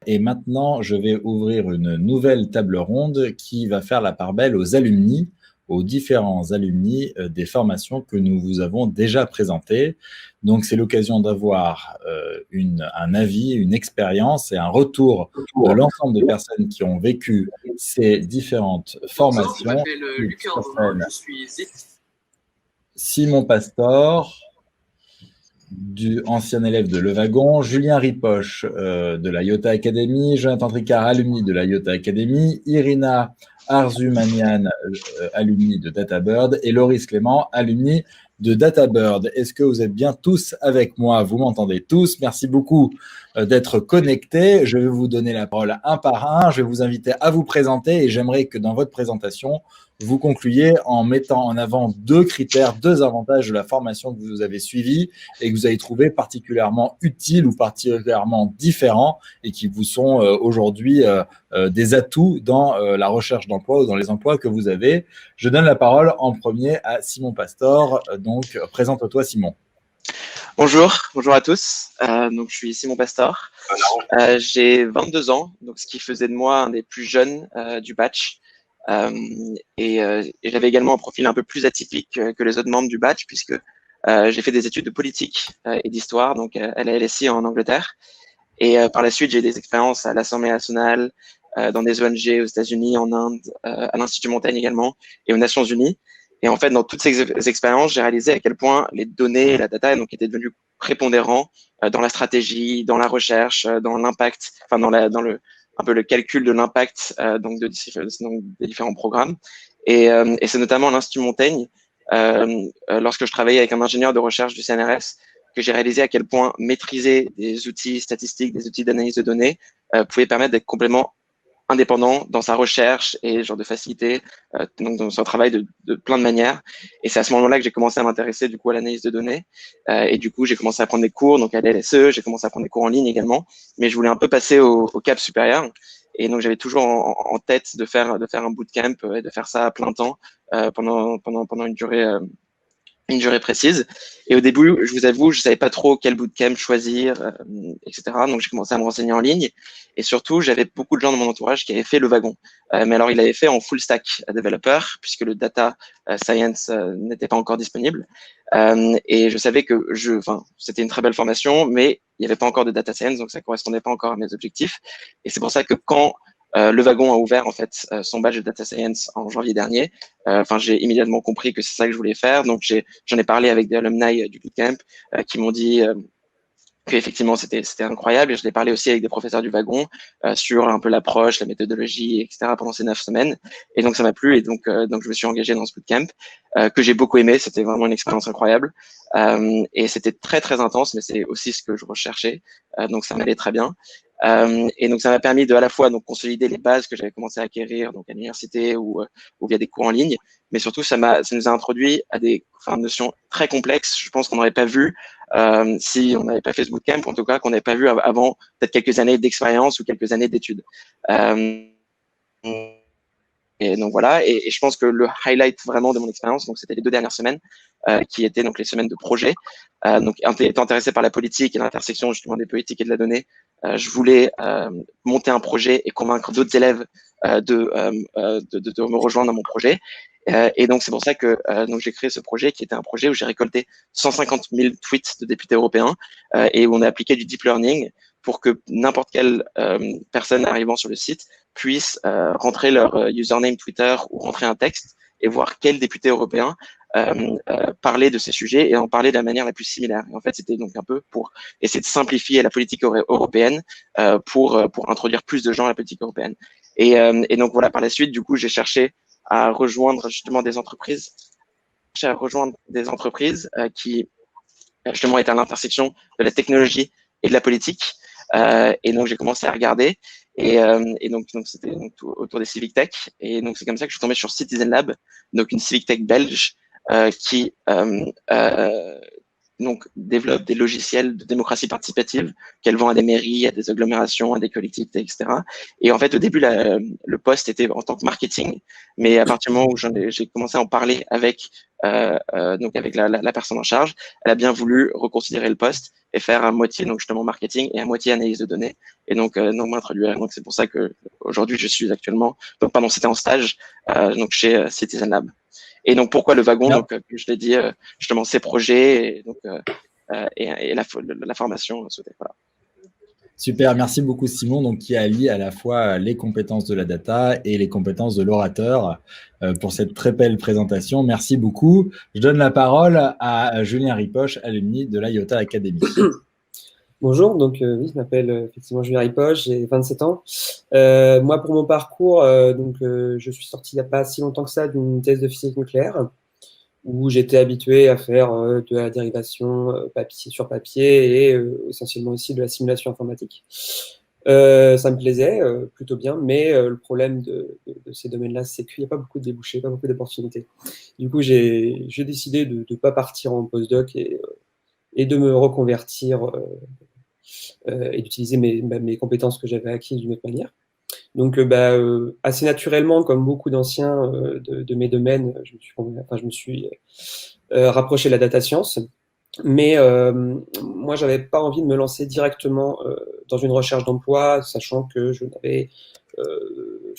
Et maintenant, je vais ouvrir une nouvelle table ronde qui va faire la part belle aux alumni, aux différents alumni des formations que nous vous avons déjà présentées. Donc, c'est l'occasion d'avoir un avis, une expérience et un retour de l'ensemble des personnes qui ont vécu ces différentes Bonjour, je formations. m'appelle Lucas Ordonin, je suis Simon Pastor, ancien élève de Levagon, Julien Ripoche de la IOTA Academy, Jonathan Tricard, alumni de la IOTA Academy, Irina Arzumanian, alumni de DataBird, et Loris Clément, alumni de DataBird. Est-ce que vous êtes bien tous avec moi? Vous m'entendez tous? Merci beaucoup d'être connectés. Je vais vous donner la parole un par un. Je vais vous inviter à vous présenter et j'aimerais que dans votre présentation, vous concluiez en mettant en avant deux critères, deux avantages de la formation que vous avez suivie et que vous avez trouvé particulièrement utiles ou particulièrement différents et qui vous sont aujourd'hui des atouts dans la recherche d'emploi ou dans les emplois que vous avez. Je donne la parole en premier à Simon Pastor. Donc, présente-toi, Simon. bonjour à tous. Donc, je suis Simon Pastor. J'ai 22 ans, donc ce qui faisait de moi un des plus jeunes du batch. Et j'avais également un profil un peu plus atypique que les autres membres du batch, puisque j'ai fait des études de politique et d'histoire, donc à la LSI en Angleterre. Et par la suite, j'ai eu des expériences à l'Assemblée nationale, dans des ONG aux États-Unis, en Inde, à l'Institut Montaigne également, et aux Nations Unies. Et en fait, dans toutes ces expériences, j'ai réalisé à quel point les données et la data donc, étaient devenus prépondérants dans la stratégie, dans la recherche, dans l'impact, enfin dans le un peu le calcul de l'impact donc des différents programmes. Et c'est notamment à l'Institut Montaigne, lorsque je travaillais avec un ingénieur de recherche du CNRS, que j'ai réalisé à quel point maîtriser des outils statistiques, des outils d'analyse de données pouvait permettre d'être complètement indépendant dans sa recherche et genre de faciliter donc dans son travail de plein de manières. Et c'est à ce moment-là que j'ai commencé à m'intéresser du coup à l'analyse de données. Et du coup, j'ai commencé à prendre des cours, donc à l'LSE, j'ai commencé à prendre des cours en ligne également. Mais je voulais un peu passer au cap supérieur. Et donc j'avais toujours en tête de faire un bootcamp et de faire ça à plein temps pendant une durée précise. Et au début, je vous avoue, je savais pas trop quel bootcamp choisir, etc. Donc j'ai commencé à me renseigner en ligne. Et surtout, j'avais beaucoup de gens dans mon entourage qui avaient fait le wagon. Mais alors, il avait fait en full stack developer, puisque le data science n'était pas encore disponible. Et je savais que c'était une très belle formation, mais il n'y avait pas encore de data science, donc ça correspondait pas encore à mes objectifs. Et c'est pour ça que quand le wagon a ouvert en fait son badge de data science en janvier dernier, j'ai immédiatement compris que c'est ça que je voulais faire. Donc j'en ai parlé avec des alumni du bootcamp qui m'ont dit qu'effectivement c'était incroyable. Et je l'ai parlé aussi avec des professeurs du wagon sur un peu l'approche, la méthodologie, etc. pendant ces 9 semaines. Et donc ça m'a plu et donc je me suis engagé dans ce bootcamp que j'ai beaucoup aimé. C'était vraiment une expérience incroyable et c'était très très intense, mais c'est aussi ce que je recherchais. Donc ça m'allait très bien. Et donc ça m'a permis de à la fois donc consolider les bases que j'avais commencé à acquérir donc à l'université ou via des cours en ligne, mais surtout ça nous a introduit à des notions très complexes. Je pense qu'on n'aurait pas vu si on n'avait pas fait ce bootcamp, en tout cas qu'on n'avait pas vu avant peut-être quelques années d'expérience ou quelques années d'études. Et donc voilà, et je pense que le highlight vraiment de mon expérience, donc c'était les 2 dernières semaines, qui étaient donc les semaines de projet. Donc étant intéressé par la politique et l'intersection justement des politiques et de la donnée, je voulais monter un projet et convaincre d'autres élèves de me rejoindre dans mon projet. Et donc c'est pour ça que donc j'ai créé ce projet qui était un projet où j'ai récolté 150 000 tweets de députés européens et où on a appliqué du deep learning pour que n'importe quelle personne arrivant sur le site puisse rentrer leur username Twitter ou rentrer un texte et voir quel député européen parlait de ces sujets et en parler de la manière la plus similaire. Et en fait, c'était donc un peu pour essayer de simplifier la politique européenne pour introduire plus de gens à la politique européenne. Et donc voilà, par la suite, du coup, j'ai cherché à rejoindre justement des entreprises, qui justement étaient à l'intersection de la technologie et de la politique. Et donc j'ai commencé à regarder et donc c'était donc autour des civic tech et donc c'est comme ça que je suis tombé sur Citizen Lab, donc une civic tech belge qui donc développent des logiciels de démocratie participative qu'elles vendent à des mairies, à des agglomérations, à des collectivités, etc. Et en fait, au début, le poste était en tant que marketing, mais à partir du moment où j'ai commencé à en parler avec donc avec la personne en charge, elle a bien voulu reconsidérer le poste et faire à moitié donc justement marketing et à moitié analyse de données. Et donc m'introduire. Donc c'est pour ça que aujourd'hui je suis actuellement donc pardon c'était en stage donc chez Citizen Lab. Et donc pourquoi le wagon? Donc comme je l'ai dit justement ces projets et donc et la formation souhaitée. Voilà. Super, merci beaucoup Simon, donc qui allie à la fois les compétences de la data et les compétences de l'orateur pour cette très belle présentation. Merci beaucoup. Je donne la parole à Julien Ripoche, alumni de l'IOTA Academy. Bonjour, donc oui, je m'appelle effectivement Julien Ripoche, j'ai 27 ans. Moi, pour mon parcours, je suis sorti il n'y a pas si longtemps que ça d'une thèse de physique nucléaire où j'étais habitué à faire de la dérivation papier sur papier et essentiellement aussi de la simulation informatique. Ça me plaisait plutôt bien, mais le problème de ces domaines-là, c'est qu'il n'y a pas beaucoup de débouchés, pas beaucoup d'opportunités. Du coup, j'ai décidé de ne pas partir en postdoc et de me reconvertir et d'utiliser mes compétences que j'avais acquises d'une autre manière. Donc, assez naturellement, comme beaucoup d'anciens de mes domaines, je me suis rapproché de la data science. Mais moi, j'avais pas envie de me lancer directement dans une recherche d'emploi, sachant que je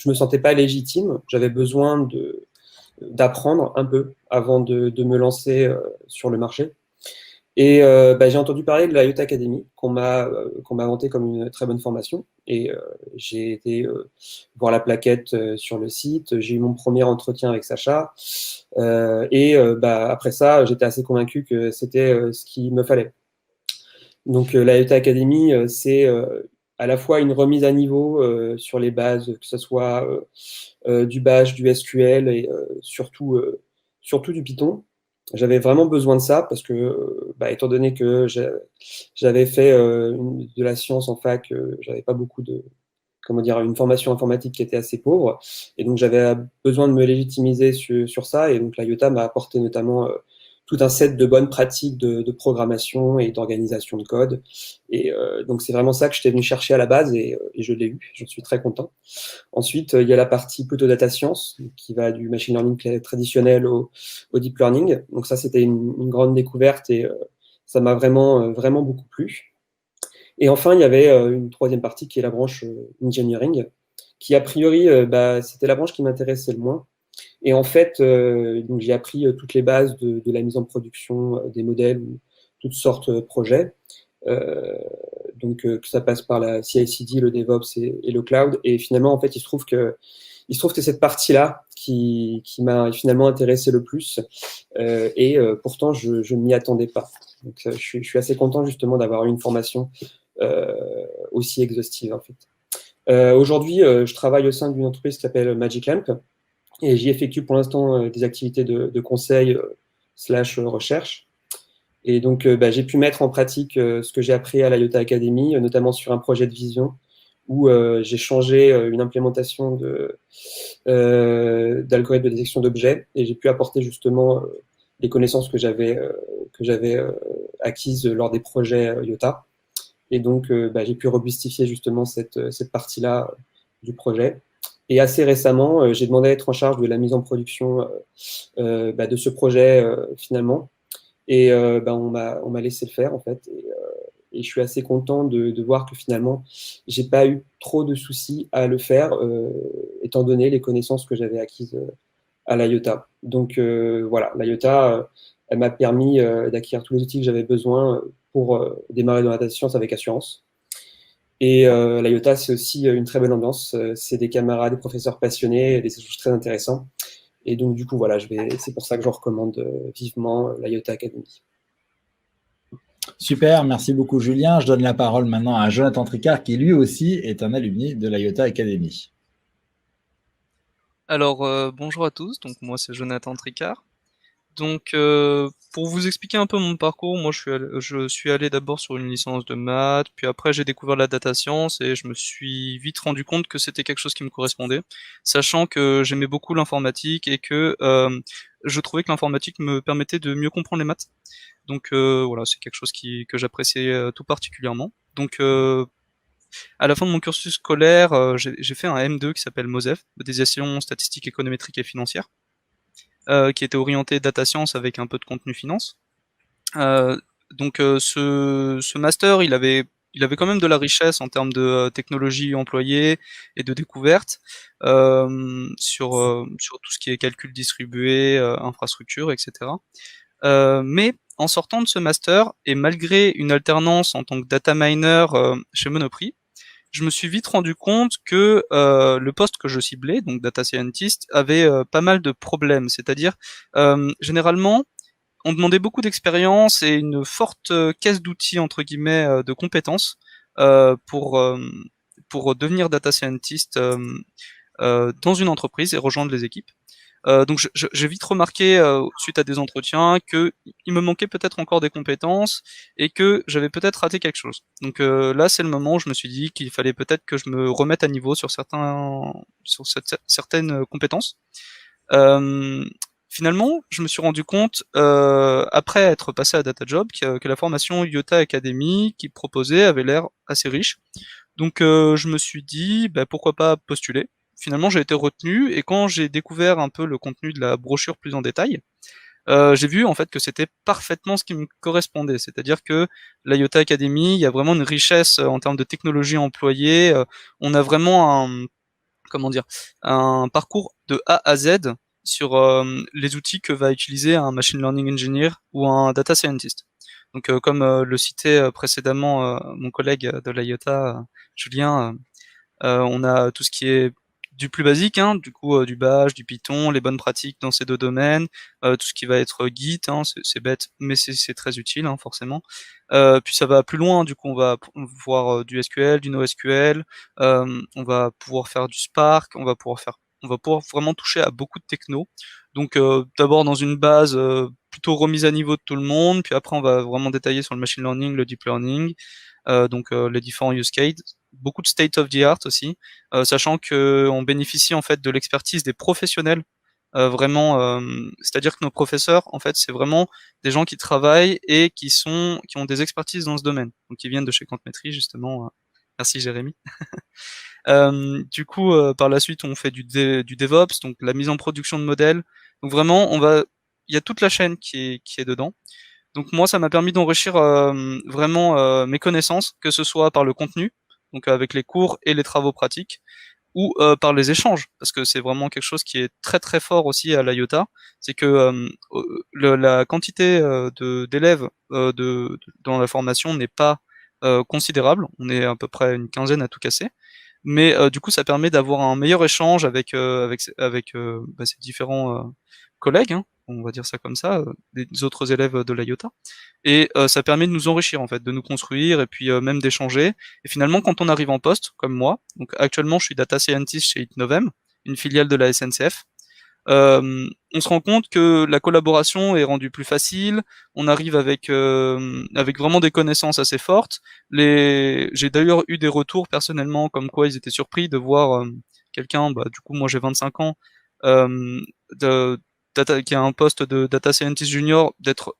me sentais pas légitime. J'avais besoin d'apprendre un peu avant de me lancer sur le marché. Et j'ai entendu parler de la IOTA Academy qu'on m'a vanté comme une très bonne formation. Et j'ai été voir la plaquette sur le site. J'ai eu mon premier entretien avec Sacha. Après ça, j'étais assez convaincu que c'était ce qu'il me fallait. Donc la IOTA Academy, c'est à la fois une remise à niveau sur les bases, que ce soit du Bash, du SQL et surtout du Python. J'avais vraiment besoin de ça parce que, étant donné que j'avais fait de la science en fac, j'avais pas beaucoup une formation informatique qui était assez pauvre. Et donc, j'avais besoin de me légitimiser sur ça. Et donc, l'IOTA m'a apporté notamment tout un set de bonnes pratiques de programmation et d'organisation de code. Et donc, c'est vraiment ça que j'étais venu chercher à la base et je l'ai eu. Je suis très content. Ensuite, il y a la partie plutôt data science qui va du machine learning traditionnel au deep learning. Donc ça, c'était une grande découverte et ça m'a vraiment beaucoup plu. Et enfin, il y avait une troisième partie qui est la branche engineering, qui a priori, c'était la branche qui m'intéressait le moins. Et en fait, donc j'ai appris toutes les bases de la mise en production des modèles ou toutes sortes de projets. Que ça passe par la CI/CD, le DevOps et le cloud. Et finalement, en fait, il se trouve que c'est cette partie-là qui m'a finalement intéressé le plus. Pourtant, je ne m'y attendais pas. Donc, je suis assez content justement d'avoir eu une formation aussi exhaustive en fait. Aujourd'hui, je travaille au sein d'une entreprise qui s'appelle Magic Lamp et j'y effectue pour l'instant des activités de conseil / recherche. Et donc, j'ai pu mettre en pratique ce que j'ai appris à l'IOTA Academy, notamment sur un projet de vision où j'ai changé une implémentation d'algorithme de détection d'objets et j'ai pu apporter justement les connaissances que j'avais acquises lors des projets IOTA. Et donc, j'ai pu robustifier justement cette partie-là du projet. Et assez récemment, j'ai demandé à être en charge de la mise en production de ce projet finalement. Et on m'a laissé le faire en fait. Et je suis assez content de voir que finalement, j'ai pas eu trop de soucis à le faire, étant donné les connaissances que j'avais acquises à l'IOTA. Donc voilà, l'IOTA, elle m'a permis d'acquérir tous les outils que j'avais besoin pour démarrer dans la data science avec assurance. Et l'IOTA, c'est aussi une très bonne ambiance. C'est des camarades, des professeurs passionnés, des échanges très intéressants. Et donc, du coup, voilà, c'est pour ça que je recommande vivement l'IOTA Academy. Super, merci beaucoup Julien. Je donne la parole maintenant à Jonathan Tricard, qui lui aussi est un alumni de l'IOTA Academy. Alors, bonjour à tous, donc moi c'est Jonathan Tricard. Donc, pour vous expliquer un peu mon parcours, moi je suis allé d'abord sur une licence de maths, puis après j'ai découvert la data science et je me suis vite rendu compte que c'était quelque chose qui me correspondait, sachant que j'aimais beaucoup l'informatique et que je trouvais que l'informatique me permettait de mieux comprendre les maths. Donc voilà, c'est quelque chose que j'appréciais tout particulièrement. Donc à la fin de mon cursus scolaire, j'ai fait un M2 qui s'appelle MOSEF, modélisation statistique économétrique et financière, qui était orienté data science avec un peu de contenu finance. Donc ce master, il avait quand même de la richesse en termes de technologie employée et de découverte sur tout ce qui est calcul distribué, infrastructure, etc. Mais en sortant de ce master, et malgré une alternance en tant que data miner chez Monoprix, je me suis vite rendu compte que le poste que je ciblais, donc data scientist, avait pas mal de problèmes. C'est-à-dire, généralement, on demandait beaucoup d'expérience et une forte caisse d'outils entre guillemets de compétences euh, pour euh, pour devenir data scientist dans une entreprise et rejoindre les équipes. Donc j'ai vite remarqué suite à des entretiens que il me manquait peut-être encore des compétences et que j'avais peut-être raté quelque chose. Donc là c'est le moment où je me suis dit qu'il fallait peut-être que je me remette à niveau sur certaines compétences. Euh, Finalement, je me suis rendu compte, après être passé à DataJob, que la formation Iota Academy qui proposait avait l'air assez riche. Donc je me suis dit, bah, pourquoi pas postuler. Finalement, j'ai été retenu et quand j'ai découvert un peu le contenu de la brochure plus en détail, j'ai vu en fait que c'était parfaitement ce qui me correspondait. C'est-à-dire que la Iota Academy, il y a vraiment une richesse en termes de technologie employée. On a vraiment comment dire, un parcours de A à Z sur les outils que va utiliser un machine learning engineer ou un data scientist. Donc, comme le citait précédemment mon collègue de l'IOTA, Julien, on a tout ce qui est du plus basique, hein, du coup du Bash, du Python, les bonnes pratiques dans ces deux domaines, tout ce qui va être Git, hein, c'est bête, mais c'est très utile, hein, forcément. Puis ça va plus loin, du coup on va voir du SQL, du NoSQL, on va pouvoir faire du Spark, on va pouvoir vraiment toucher à beaucoup de techno. Donc d'abord dans une base plutôt remise à niveau de tout le monde, puis après on va vraiment détailler sur le machine learning, le deep learning, donc les différents use cases, beaucoup de state of the art aussi, sachant que on bénéficie en fait de l'expertise des professionnels. Vraiment, c'est-à-dire que nos professeurs, en fait, c'est vraiment des gens qui travaillent et qui ont des expertises dans ce domaine, donc qui viennent de chez Quantmetry justement. Merci Jérémy. Du coup, par la suite, on fait du DevOps, donc la mise en production de modèles. Donc vraiment, il y a toute la chaîne qui est dedans. Donc moi, ça m'a permis d'enrichir vraiment mes connaissances, que ce soit par le contenu, donc avec les cours et les travaux pratiques, ou par les échanges, parce que c'est vraiment quelque chose qui est très très fort aussi à l'IOTA, c'est que la quantité d'élèves dans la formation n'est pas considérable, on est à peu près une quinzaine à tout casser, mais du coup ça permet d'avoir un meilleur échange avec ces différents collègues, hein, on va dire ça comme ça, des autres élèves de l'IOTA, et ça permet de nous enrichir en fait, de nous construire et puis même d'échanger. Et finalement, quand on arrive en poste, comme moi, donc actuellement je suis data scientist chez Itnovem, une filiale de la SNCF, on se rend compte que la collaboration est rendue plus facile. On arrive avec vraiment des connaissances assez fortes. J'ai d'ailleurs eu des retours personnellement comme quoi ils étaient surpris de voir quelqu'un, bah, du coup moi j'ai 25 ans, euh, de, qui a un poste de data scientist junior, d'être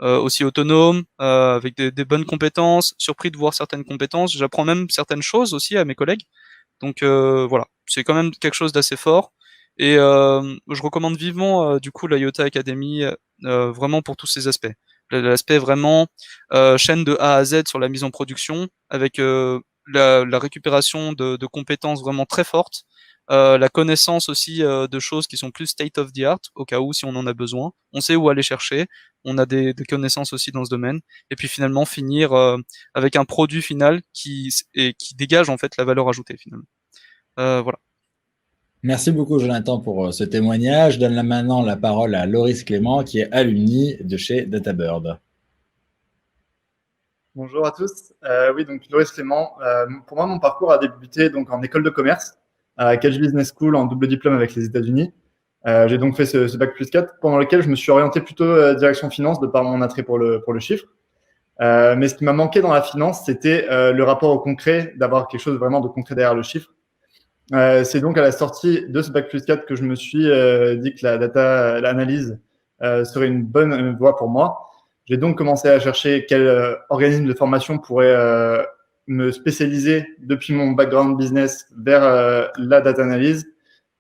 aussi autonome, avec des bonnes compétences, surpris de voir certaines compétences. J'apprends même certaines choses aussi à mes collègues. Donc voilà, c'est quand même quelque chose d'assez fort. Et je recommande vivement du coup la Iota Academy vraiment pour tous ces aspects. L'aspect vraiment chaîne de A à Z sur la mise en production, avec la récupération de compétences vraiment très fortes, la connaissance aussi de choses qui sont plus state of the art, au cas où si on en a besoin. On sait où aller chercher, on a des connaissances aussi dans ce domaine, et puis finalement finir avec un produit final qui dégage en fait la valeur ajoutée finalement. Voilà. Merci beaucoup, Jonathan, pour ce témoignage. Je donne maintenant la parole à Loris Clément, qui est alumni de chez DataBird. Bonjour à tous. Oui, donc Loris Clément. Pour moi, mon parcours a débuté donc en école de commerce à Cage Business School en double diplôme avec les États-Unis. J'ai donc fait ce bac plus 4 pendant lequel je me suis orienté plutôt direction finance de par mon attrait pour le chiffre. Mais ce qui m'a manqué dans la finance, c'était le rapport au concret, d'avoir quelque chose vraiment de concret derrière le chiffre. C'est donc à la sortie de ce bac plus 4 que je me suis dit que la data, l'analyse serait une bonne voie pour moi. J'ai donc commencé à chercher quel organisme de formation pourrait me spécialiser depuis mon background business vers la data analyse,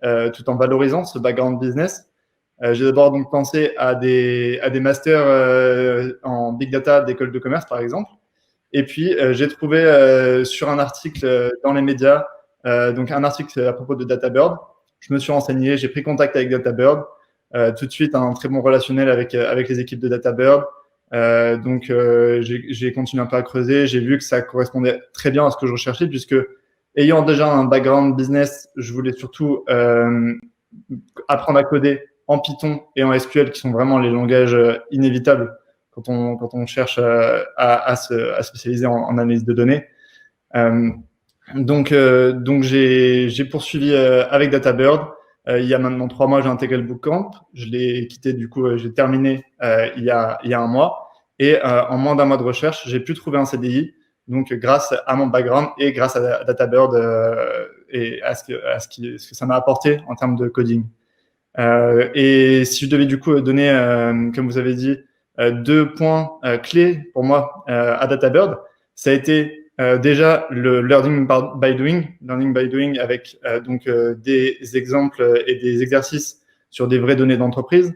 tout en valorisant ce background business. J'ai d'abord donc pensé à des masters en big data d'école de commerce, par exemple. Et puis, j'ai trouvé sur un article dans les médias, donc un article à propos de DataBird. Je me suis renseigné, j'ai pris contact avec DataBird. Tout de suite, un très bon relationnel avec les équipes de DataBird. Donc, j'ai continué un peu à creuser. J'ai vu que ça correspondait très bien à ce que je recherchais, puisque ayant déjà un background business, je voulais surtout apprendre à coder en Python et en SQL, qui sont vraiment les langages inévitables quand on cherche à se spécialiser en analyse de données. Donc j'ai poursuivi avec DataBird. Il y a maintenant 3 mois, j'ai intégré le bootcamp. Je l'ai quitté, du coup, j'ai terminé il y a un mois. Et en moins d'un mois de recherche, j'ai pu trouver un CDI. Donc, grâce à mon background et grâce à DataBird et à ce que ça m'a apporté en termes de coding. Et si je devais du coup donner, comme vous avez dit, 2 points clés pour moi à DataBird, ça a été déjà le learning by doing avec donc des exemples et des exercices sur des vraies données d'entreprise,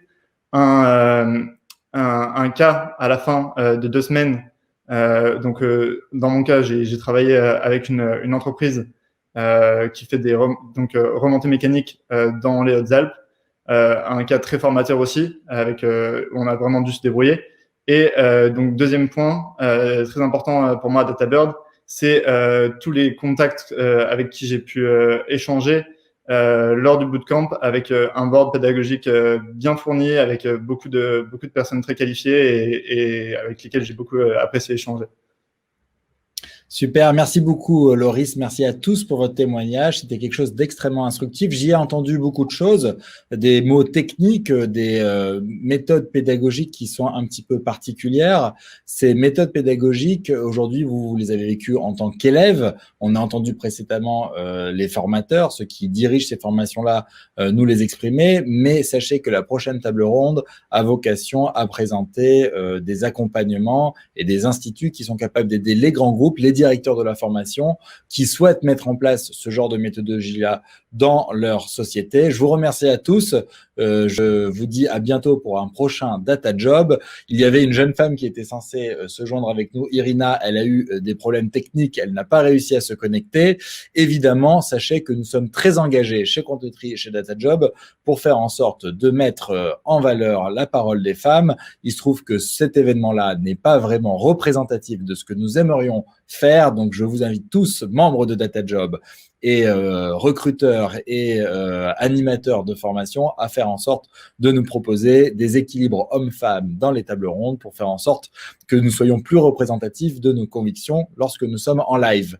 un cas à la fin de 2 semaines. Donc dans mon cas, j'ai travaillé avec une entreprise qui fait des remontées mécaniques dans les Hautes-Alpes. Un cas très formateur aussi, avec on a vraiment dû se débrouiller. Et donc deuxième point très important pour moi à DataBird, c'est tous les contacts avec qui j'ai pu échanger lors du bootcamp, avec un board pédagogique bien fourni, avec beaucoup de personnes très qualifiées et avec lesquelles j'ai beaucoup apprécié échanger. Super, merci beaucoup Loris, merci à tous pour votre témoignage, c'était quelque chose d'extrêmement instructif. J'y ai entendu beaucoup de choses, des mots techniques, des méthodes pédagogiques qui sont un petit peu particulières. Ces méthodes pédagogiques, aujourd'hui, vous les avez vécues en tant qu'élève. On a entendu précédemment les formateurs, ceux qui dirigent ces formations-là, nous les exprimer, mais sachez que la prochaine table ronde a vocation à présenter des accompagnements et des instituts qui sont capables d'aider les grands groupes, les directeurs de la formation qui souhaitent mettre en place ce genre de méthodologie-là dans leur société. Je vous remercie à tous. Je vous dis à bientôt pour un prochain Data Job. Il y avait une jeune femme qui était censée se joindre avec nous, Irina. Elle a eu des problèmes techniques. Elle n'a pas réussi à se connecter. Évidemment, sachez que nous sommes très engagés chez Compte-Tri et chez Data Job pour faire en sorte de mettre en valeur la parole des femmes. Il se trouve que cet événement-là n'est pas vraiment représentatif de ce que nous aimerions faire. Donc, je vous invite tous, membres de Data Job et recruteurs et animateurs de formation, à faire en sorte de nous proposer des équilibres hommes-femmes dans les tables rondes pour faire en sorte que nous soyons plus représentatifs de nos convictions lorsque nous sommes en live.